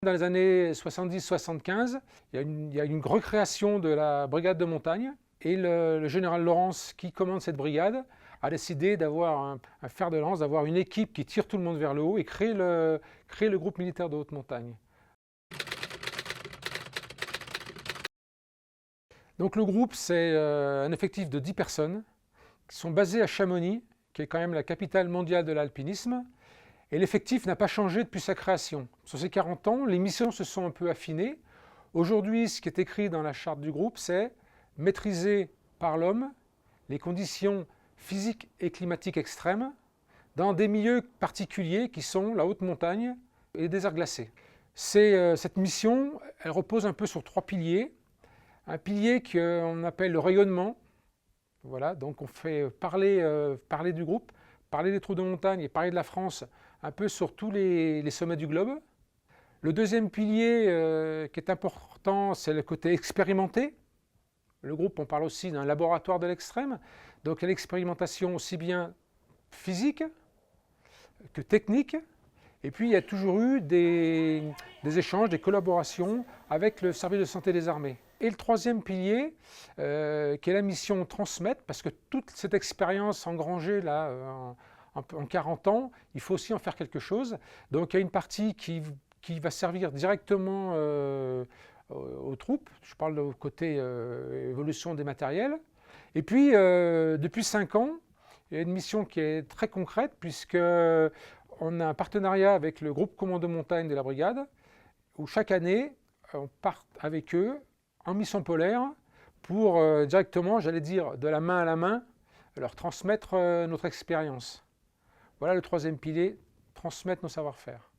Dans les années 70-75, il y a une recréation de la brigade de montagne et le général Laurence, qui commande cette brigade, a décidé d'avoir un fer de lance, d'avoir une équipe qui tire tout le monde vers le haut et créer le groupe militaire de haute montagne. Donc le groupe, c'est un effectif de 10 personnes qui sont basées à Chamonix, qui est quand même la capitale mondiale de l'alpinisme. Et l'effectif n'a pas changé depuis sa création. Sur ces 40 ans, les missions se sont un peu affinées. Aujourd'hui, ce qui est écrit dans la charte du groupe, c'est maîtriser par l'homme les conditions physiques et climatiques extrêmes dans des milieux particuliers qui sont la haute montagne et les déserts glacés. Cette mission, elle repose un peu sur 3 piliers. Un pilier qu'on appelle le rayonnement. Voilà, donc on fait parler du groupe, parler des trous de montagne et parler de la France un peu sur tous les sommets du globe. Le deuxième pilier qui est important, c'est le côté expérimenté. Le groupe, on parle aussi d'un laboratoire de l'extrême. Donc il y a l'expérimentation aussi bien physique que technique. Et puis il y a toujours eu des échanges, des collaborations avec le service de santé des armées. Et le troisième pilier, qui est la mission transmettre, parce que toute cette expérience engrangée là, en 40 ans, il faut aussi en faire quelque chose. Donc il y a une partie qui va servir directement aux troupes. Je parle du côté évolution des matériels. Et puis, depuis 5 ans, il y a une mission qui est très concrète, puisqu'on a un partenariat avec le groupe commando montagne de la brigade, où chaque année, on part avec eux en mission polaire pour directement, j'allais dire, de la main à la main, leur transmettre notre expérience. Voilà le troisième pilier, transmettre nos savoir-faire.